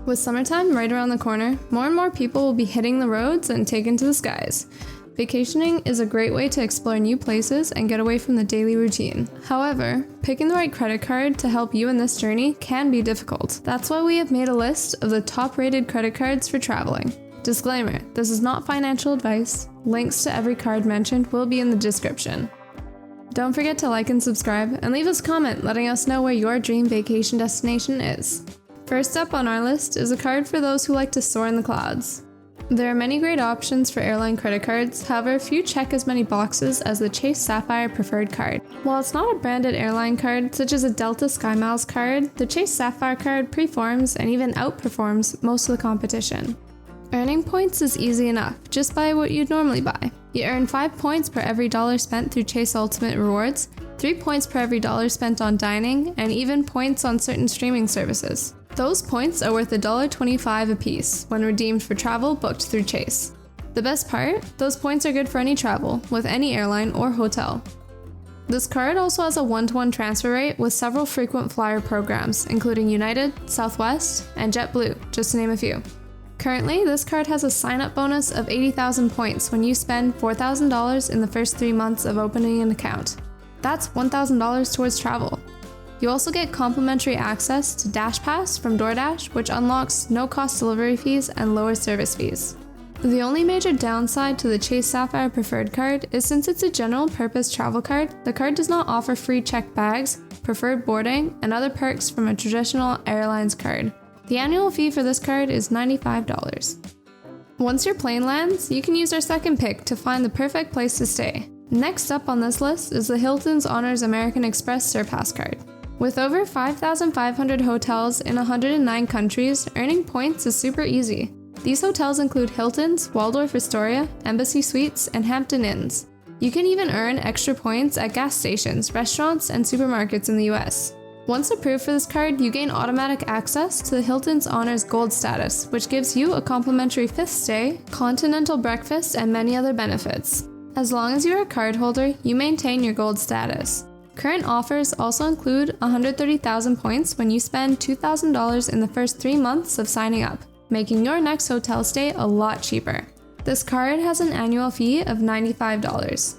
With summertime right around the corner, more and more people will be hitting the roads and taking to the skies. Vacationing is a great way to explore new places and get away from the daily routine. However, picking the right credit card to help you in this journey can be difficult. That's why we have made a list of the top-rated credit cards for traveling. Disclaimer, this is not financial advice. Links to every card mentioned will be in the description. Don't forget to like and subscribe, and leave us a comment letting us know where your dream vacation destination is. First up on our list is a card for those who like to soar in the clouds. There are many great options for airline credit cards, however few check as many boxes as the Chase Sapphire Preferred card. While it's not a branded airline card, such as a Delta SkyMiles card, the Chase Sapphire card performs and even outperforms most of the competition. Earning points is easy enough, just buy what you'd normally buy. You earn 5 points per every dollar spent through Chase Ultimate Rewards, 3 points per every dollar spent on dining, and even points on certain streaming services. Those points are worth $1.25 a piece when redeemed for travel booked through Chase. The best part? Those points are good for any travel, with any airline or hotel. This card also has a 1-to-1 transfer rate with several frequent flyer programs, including United, Southwest, and JetBlue, just to name a few. Currently, this card has a sign-up bonus of 80,000 points when you spend $4,000 in the first 3 months of opening an account. That's $1,000 towards travel. You also get complimentary access to Dash Pass from DoorDash, which unlocks no-cost delivery fees and lower service fees. The only major downside to the Chase Sapphire Preferred card is since it's a general-purpose travel card, the card does not offer free checked bags, preferred boarding, and other perks from a traditional airlines card. The annual fee for this card is $95. Once your plane lands, you can use our second pick to find the perfect place to stay. Next up on this list is the Hilton's Honors American Express Surpass card. With over 5,500 hotels in 109 countries, earning points is super easy. These hotels include Hilton's, Waldorf Astoria, Embassy Suites, and Hampton Inns. You can even earn extra points at gas stations, restaurants, and supermarkets in the US. Once approved for this card, you gain automatic access to the Hilton's Honors Gold status, which gives you a complimentary 5th stay, continental breakfast, and many other benefits. As long as you're a cardholder, you maintain your Gold status. Current offers also include 130,000 points when you spend $2,000 in the first 3 months of signing up, making your next hotel stay a lot cheaper. This card has an annual fee of $95.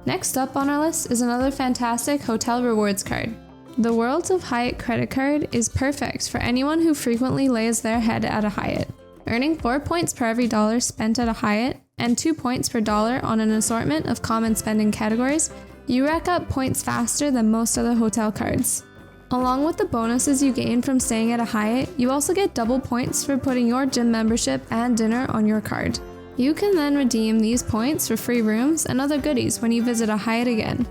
Next up on our list is another fantastic hotel rewards card. The Worlds of Hyatt credit card is perfect for anyone who frequently lays their head at a Hyatt. Earning 4 points per every dollar spent at a Hyatt and 2 points per dollar on an assortment of common spending categories, you rack up points faster than most other hotel cards. Along with the bonuses you gain from staying at a Hyatt, you also get double points for putting your gym membership and dinner on your card. You can then redeem these points for free rooms and other goodies when you visit a Hyatt again.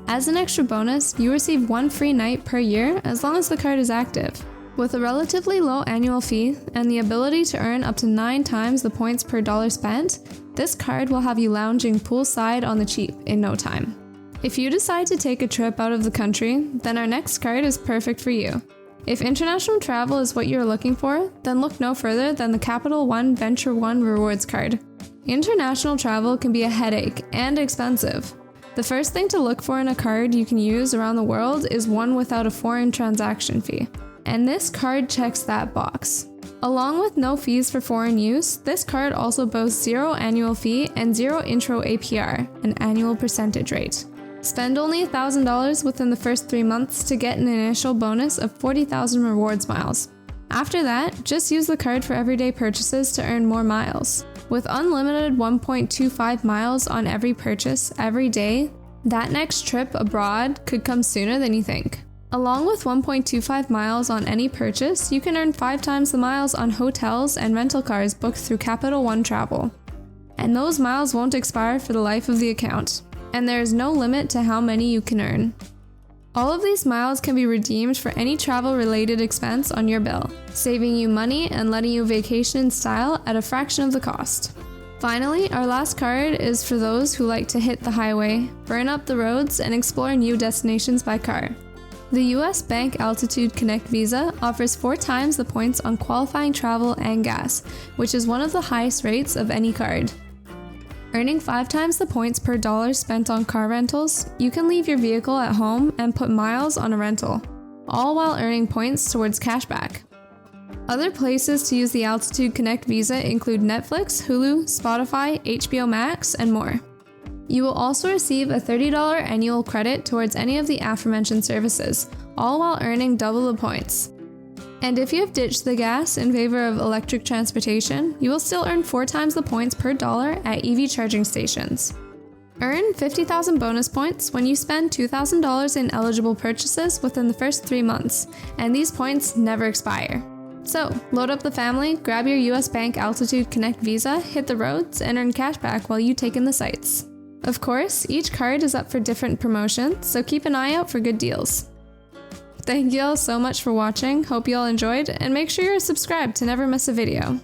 As an extra bonus, you receive 1 free night per year as long as the card is active. With a relatively low annual fee and the ability to earn up to 9 times the points per dollar spent, this card will have you lounging poolside on the cheap in no time. If you decide to take a trip out of the country, then our next card is perfect for you. If international travel is what you're looking for, then look no further than the Capital One Venture One Rewards card. International travel can be a headache and expensive. The first thing to look for in a card you can use around the world is one without a foreign transaction fee. And this card checks that box. Along with no fees for foreign use, this card also boasts 0 annual fee and 0 intro APR, an annual percentage rate. Spend only $1,000 within the first 3 months to get an initial bonus of 40,000 rewards miles. After that, just use the card for everyday purchases to earn more miles. With unlimited 1.25 miles on every purchase every day, that next trip abroad could come sooner than you think. Along with 1.25 miles on any purchase, you can earn 5 times the miles on hotels and rental cars booked through Capital One Travel. And those miles won't expire for the life of the account. And there is no limit to how many you can earn. All of these miles can be redeemed for any travel-related expense on your bill, saving you money and letting you vacation in style at a fraction of the cost. Finally, our last card is for those who like to hit the highway, burn up the roads, and explore new destinations by car. The US Bank Altitude Connect Visa offers 4 times the points on qualifying travel and gas, which is one of the highest rates of any card. Earning 5 times the points per dollar spent on car rentals, you can leave your vehicle at home and put miles on a rental, all while earning points towards cashback. Other places to use the Altitude Connect Visa include Netflix, Hulu, Spotify, HBO Max, and more. You will also receive a $30 annual credit towards any of the aforementioned services, all while earning double the points. And if you have ditched the gas in favor of electric transportation, you will still earn 4 times the points per dollar at EV charging stations. Earn 50,000 bonus points when you spend $2,000 in eligible purchases within the first 3 months, and these points never expire. So, load up the family, grab your US Bank Altitude Connect Visa, hit the roads, and earn cash back while you take in the sights. Of course, each card is up for different promotions, so keep an eye out for good deals. Thank you all so much for watching, hope you all enjoyed, and make sure you're subscribed to never miss a video.